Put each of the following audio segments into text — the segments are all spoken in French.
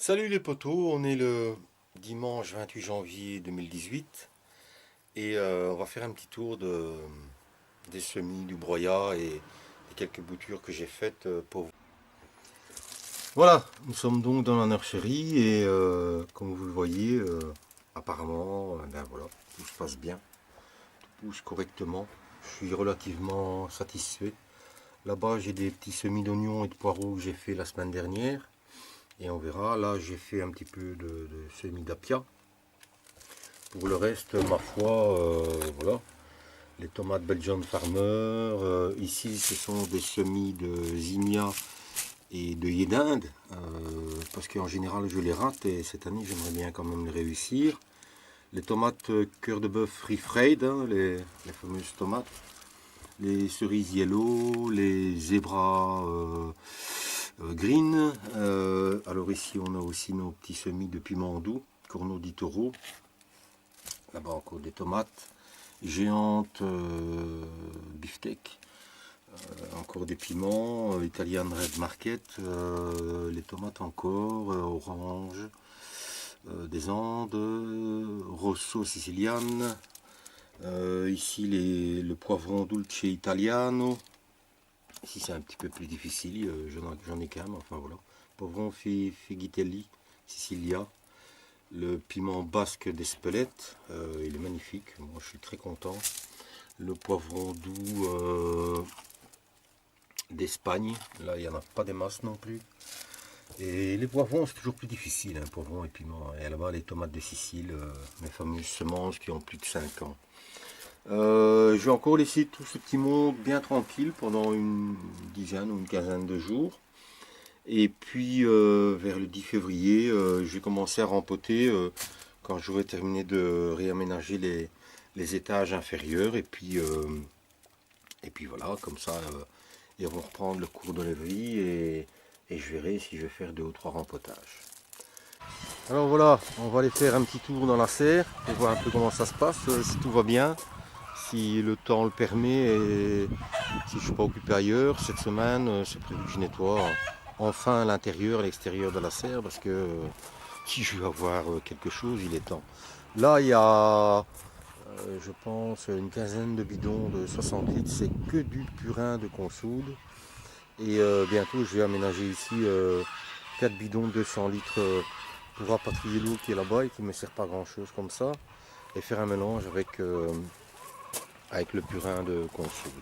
Salut les potos, on est le dimanche 28 janvier 2018 et on va faire un petit tour des semis, du broyat et quelques boutures que j'ai faites pour vous. Voilà, nous sommes donc dans la nurserie et comme vous le voyez, apparemment, ben voilà, tout se passe bien, tout pousse correctement. Je suis relativement satisfait. Là-bas, j'ai des petits semis d'oignons et de poireaux que j'ai fait la semaine dernière. Et on verra, là j'ai fait un petit peu de semis d'apia. Pour le reste, ma foi, voilà. Les tomates Belgian Farmer. Ici, ce sont des semis de zinnia et de yé d'Inde. Parce qu'en général, je les rate et cette année, j'aimerais bien quand même les réussir. Les tomates cœur de bœuf refried, hein, les fameuses tomates. Les cerises yellow, les zébras green. Alors ici, on a aussi nos petits semis de piment doux, Corneau di Toro. Là-bas encore des tomates géantes, beefsteak, encore des piments, Italian Red Market, les tomates encore, orange, des Andes, rosso siciliane, ici le poivron dulce italiano. Ici c'est un petit peu plus difficile, j'en ai qu'un, mais enfin voilà. Poivron Figitelli, Sicilia. Le piment basque d'Espelette, il est magnifique, moi je suis très content. Le poivron doux d'Espagne, là il n'y en a pas des masses non plus. Et les poivrons c'est toujours plus difficile, hein, poivrons et piments. Et là-bas les tomates de Sicile, mes fameuses semences qui ont plus de 5 ans. Je vais encore laisser tout ce petit monde bien tranquille pendant une dizaine ou une quinzaine de jours. Et puis vers le 10 février, je vais commencer à rempoter quand j'aurai terminé de réaménager les étages inférieurs. Et puis voilà, comme ça, ils vont reprendre le cours de la vie et je verrai si je vais faire 2 ou 3 rempotages. Alors voilà, on va aller faire un petit tour dans la serre pour voir un peu comment ça se passe, si tout va bien, si le temps le permet et si je ne suis pas occupé ailleurs. Cette semaine, c'est prévu que je nettoie enfin l'intérieur et l'extérieur de la serre parce que si je veux avoir quelque chose, il est temps. Là, il y a, je pense, une quinzaine de bidons de 60 litres. C'est que du purin de consoude. Et bientôt, je vais aménager ici 4 bidons de 200 litres pour rapatrier l'eau qui est là-bas et qui ne me sert pas grand-chose comme ça. Et faire un mélange avec le purin de consoude.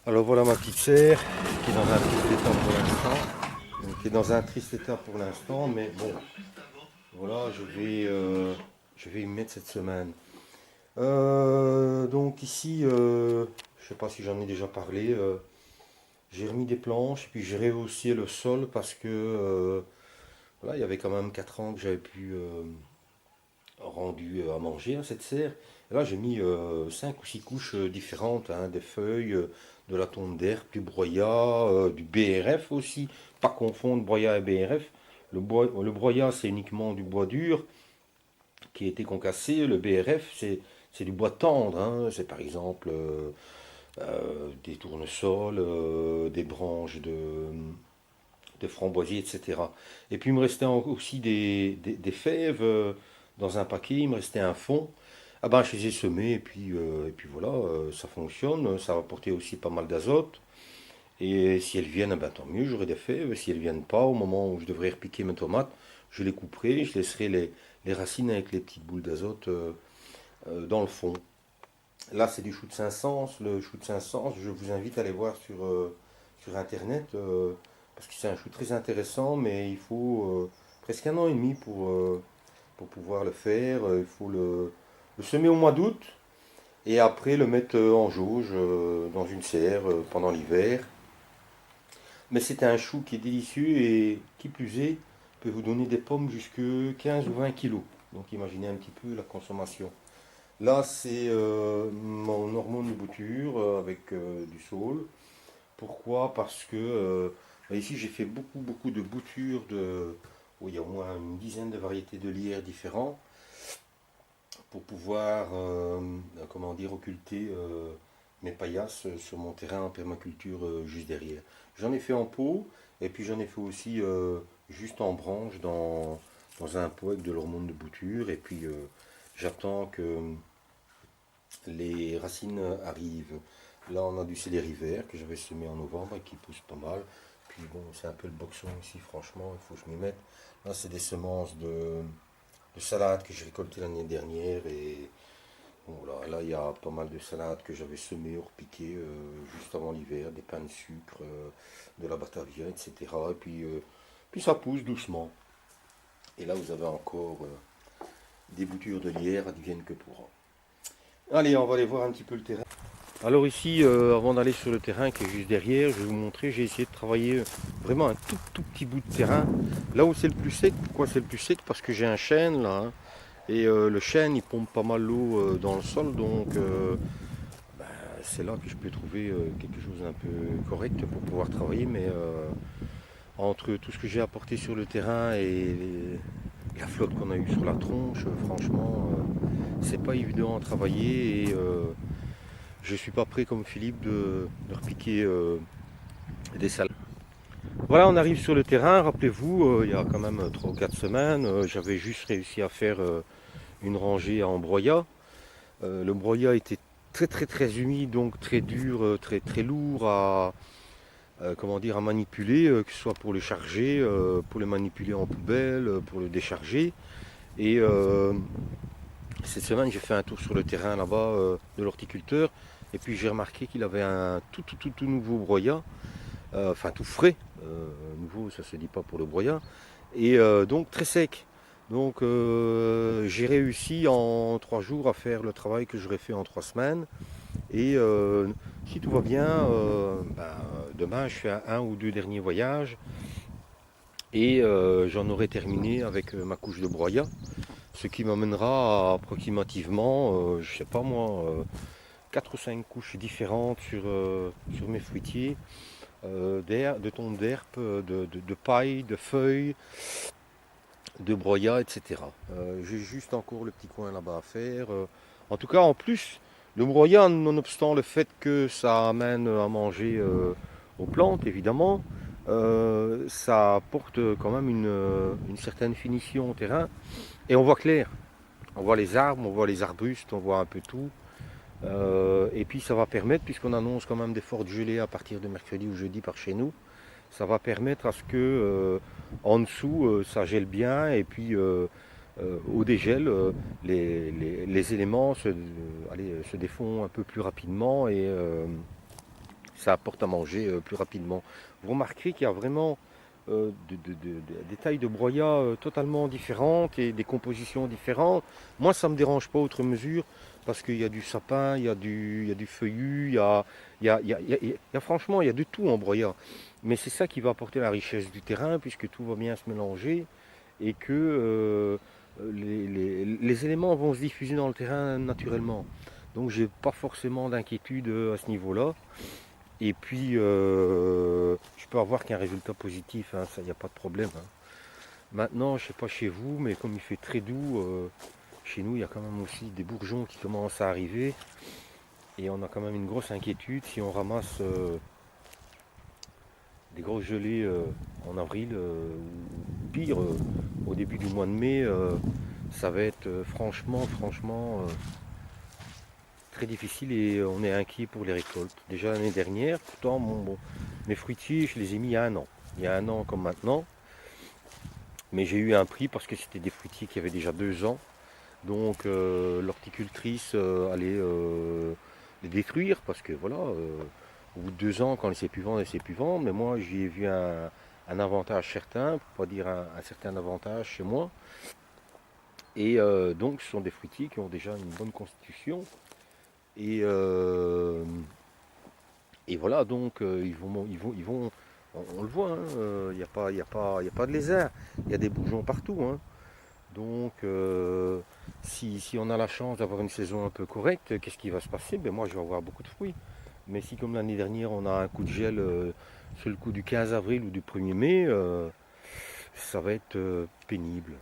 Alors voilà ma petite serre qui est dans un triste état pour l'instant. Qui est dans un triste état pour l'instant, mais bon, voilà, je vais y mettre cette semaine. Donc ici, je sais pas si j'en ai déjà parlé, j'ai remis des planches et puis j'ai rehaussé le sol parce que voilà, il y avait quand même 4 ans que j'avais plus rendu à manger à cette serre. Et là j'ai mis 5 ou 6 couches différentes, hein, des feuilles, de la tonte d'herbe, du broyat, du BRF aussi, pas confondre broyat et BRF. Le broyat c'est uniquement du bois dur qui a été concassé, le BRF c'est du bois tendre, hein. C'est par exemple des tournesols, des branches de framboisier, etc. Et puis il me restait aussi des fèves dans un paquet, il me restait un fond. Ah ben, je les ai semés et puis voilà, ça fonctionne, ça va apporter aussi pas mal d'azote. Et si elles viennent, ben, tant mieux, j'aurai des fèves. Si elles viennent pas, au moment où je devrais repiquer mes tomates, je les couperai, je laisserai les racines avec les petites boules d'azote dans le fond. Là, c'est du chou de Saint-Saëns. Le chou de Saint-Saëns, je vous invite à aller voir sur Internet parce que c'est un chou très intéressant, mais il faut presque 1 an et demi pour pouvoir le faire. Il faut le semer au mois d'août et après le mettre en jauge dans une serre pendant l'hiver. Mais c'est un chou qui est délicieux et qui plus est, peut vous donner des pommes jusque 15 ou 20 kilos. Donc imaginez un petit peu la consommation. Là, c'est mon hormone de bouture avec du saule. Pourquoi? Parce que ici, j'ai fait beaucoup de boutures où il y a au moins une dizaine de variétés de lierre différents pour pouvoir, comment dire, occulter mes paillasses sur mon terrain en permaculture juste derrière. J'en ai fait en pot et puis j'en ai fait aussi juste en branche dans un pot avec de l'hormone de bouture. Et puis j'attends que les racines arrivent. Là, on a du céleri vert que j'avais semé en novembre et qui pousse pas mal. Puis bon, c'est un peu le boxon ici, franchement, il faut que je m'y mette. Là, c'est des semences de salade que j'ai récoltées l'année dernière. Et bon, là, il y a pas mal de salades que j'avais semées ou repiquées juste avant l'hiver, des pains de sucre, de la batavia, etc. Et puis ça pousse doucement. Et là, vous avez encore des boutures de lierre, advienne que pourra. Allez, on va aller voir un petit peu le terrain. Alors ici, avant d'aller sur le terrain qui est juste derrière, je vais vous montrer, j'ai essayé de travailler vraiment un tout petit bout de terrain. Là où c'est le plus sec. Pourquoi c'est le plus sec? Parce que j'ai un chêne là, hein, et le chêne il pompe pas mal l'eau dans le sol, donc ben, c'est là que je peux trouver quelque chose d'un peu correct pour pouvoir travailler. Mais entre tout ce que j'ai apporté sur le terrain et la flotte qu'on a eue sur la tronche, franchement, c'est pas évident à travailler. Et je suis pas prêt comme Philippe de repiquer des salades. Voilà, on arrive sur le terrain. Rappelez-vous, il y a quand même 3 ou 4 semaines, j'avais juste réussi à faire une rangée en broyat. Le broyat était très humide, donc très dur, très lourd comment dire, à manipuler, que ce soit pour le charger, pour le manipuler en poubelle, pour le décharger. Et cette semaine, j'ai fait un tour sur le terrain là-bas de l'horticulteur. Et puis j'ai remarqué qu'il avait un tout nouveau broyat, enfin tout frais. Nouveau, ça se dit pas pour le broyat. Et donc très sec. Donc j'ai réussi en 3 jours à faire le travail que j'aurais fait en 3 semaines. Et si tout va bien, demain je fais un ou deux derniers voyages. Et j'en aurai terminé avec ma couche de broyat. Ce qui m'amènera à approximativement, je sais pas moi, 4 ou 5 couches différentes sur mes fruitiers, de tons d'herbe, de paille, de feuilles, de broyat, etc. J'ai juste encore le petit coin là-bas à faire. En tout cas, en plus, le broyat, nonobstant le fait que ça amène à manger aux plantes, évidemment, ça apporte quand même une certaine finition au terrain. Et on voit clair. On voit les arbres, on voit les arbustes, on voit un peu tout. Et puis ça va permettre, puisqu'on annonce quand même des fortes gelées à partir de mercredi ou jeudi par chez nous, ça va permettre à ce que en dessous ça gèle bien et puis au dégel les éléments se défont un peu plus rapidement et ça apporte à manger plus rapidement. Vous remarquerez qu'il y a vraiment des tailles de broyat totalement différentes et des compositions différentes. Moi, ça ne me dérange pas outre mesure parce qu'il y a du sapin, il y a du feuillu, franchement, il y a de tout en broyat. Mais c'est ça qui va apporter la richesse du terrain puisque tout va bien se mélanger et que les éléments vont se diffuser dans le terrain naturellement. Donc, j'ai pas forcément d'inquiétude à ce niveau-là. Et puis, je peux avoir qu'un résultat positif, hein, ça, il n'y a pas de problème. Hein. Maintenant, je ne sais pas chez vous, mais comme il fait très doux, chez nous, il y a quand même aussi des bourgeons qui commencent à arriver. Et on a quand même une grosse inquiétude si on ramasse des grosses gelées en avril, ou pire, au début du mois de mai, ça va être franchement très difficile et on est inquiet pour les récoltes. Déjà l'année dernière, pourtant mes fruitiers, je les ai mis il y a un an. Il y a un an comme maintenant. Mais j'ai eu un prix parce que c'était des fruitiers qui avaient déjà 2 ans. Donc l'horticultrice allait les détruire parce que voilà, au bout de 2 ans, quand elle ne sait plus vendre, elle ne sait plus vendre. Mais moi, j'y ai vu un avantage certain, pour pas dire un certain avantage chez moi. Et donc ce sont des fruitiers qui ont déjà une bonne constitution. Et, et voilà, donc ils vont on le voit, il n'y a pas, y a pas de lézard, il y a des bourgeons partout. Hein. Donc si on a la chance d'avoir une saison un peu correcte, qu'est-ce qui va se passer? Ben, moi je vais avoir beaucoup de fruits. Mais si comme l'année dernière on a un coup de gel sur le coup du 15 avril ou du 1er mai, ça va être pénible.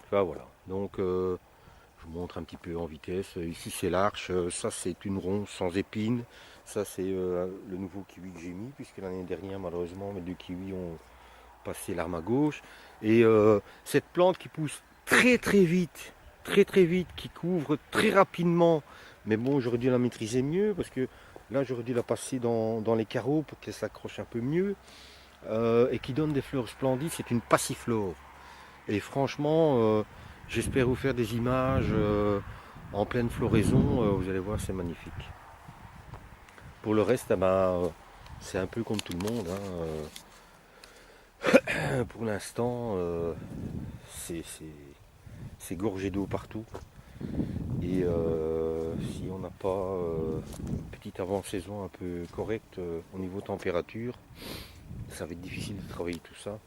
Enfin voilà. Donc je vous montre un petit peu en vitesse. Ici c'est l'arche, ça c'est une ronce sans épines. Ça c'est le nouveau kiwi que j'ai mis, puisque l'année dernière malheureusement mes 2 kiwis passer l'arme à gauche. Et cette plante qui pousse très très vite, qui couvre très rapidement. Mais bon, j'aurais dû la maîtriser mieux parce que là, j'aurais dû la passer dans les carreaux pour qu'elle s'accroche un peu mieux. Et qui donne des fleurs splendides, c'est une passiflore. Et franchement, j'espère vous faire des images en pleine floraison. Vous allez voir, c'est magnifique. Pour le reste, eh ben, c'est un peu comme tout le monde, hein. Pour l'instant, c'est gorgé d'eau partout. Et si on n'a pas une petite avant-saison un peu correcte au niveau température, ça va être difficile de travailler tout ça.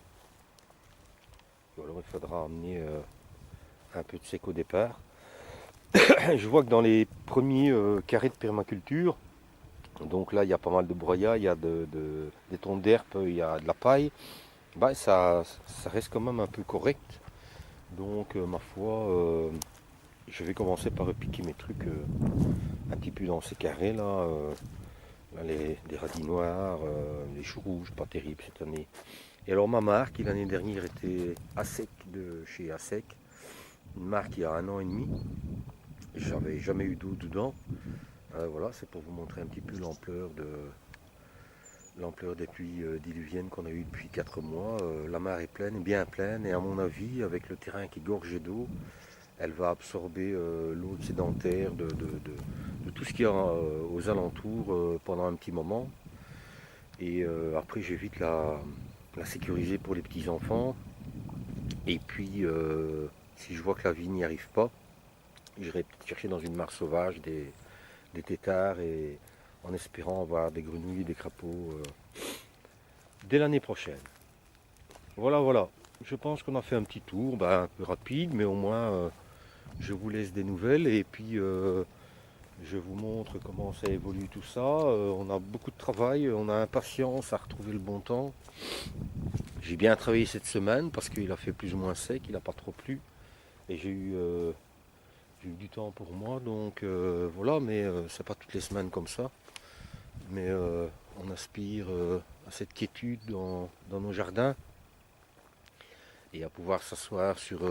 Ou alors il faudra amener un peu de sec au départ. Je vois que dans les premiers carrés de permaculture, donc là il y a pas mal de broyats, il y a des tons d'herbe, il y a de la paille, bah, ça reste quand même un peu correct. Donc ma foi, je vais commencer par repiquer mes trucs un petit peu dans ces carrés là. Là des radis noirs, les choux rouges, pas terribles cette année. Et alors ma marque qui l'année dernière était ASEC de chez ASEC, une marque il y a 1 an et demi. J'avais jamais eu d'eau dedans. Voilà, c'est pour vous montrer un petit peu l'ampleur des pluies diluviennes qu'on a eues depuis 4 mois. La mare est pleine, bien pleine, et à mon avis, avec le terrain qui est gorgé d'eau, elle va absorber l'eau sédentaire de tout ce qu'il y a aux alentours pendant un petit moment. Et après, j'évite la sécuriser pour les petits-enfants. Et puis, si je vois que la vie n'y arrive pas, j'irai peut-être chercher dans une mare sauvage des têtards et en espérant avoir des grenouilles et des crapauds dès l'année prochaine. Voilà, voilà. Je pense qu'on a fait un petit tour, un peu rapide, mais au moins je vous laisse des nouvelles et puis je vous montre comment ça évolue tout ça. On a beaucoup de travail, on a impatience à retrouver le bon temps. J'ai bien travaillé cette semaine parce qu'il a fait plus ou moins sec, il n'a pas trop plu. Et j'ai eu du temps pour moi, donc voilà, mais c'est pas toutes les semaines comme ça. Mais on aspire à cette quiétude dans nos jardins et à pouvoir s'asseoir sur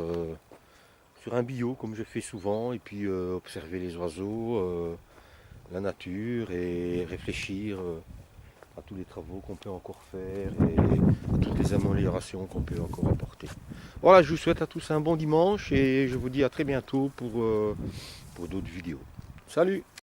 un bio comme je fais souvent et puis observer les oiseaux, la nature et réfléchir à tous les travaux qu'on peut encore faire et à toutes les améliorations qu'on peut encore apporter. Voilà, je vous souhaite à tous un bon dimanche et je vous dis à très bientôt pour d'autres vidéos. Salut!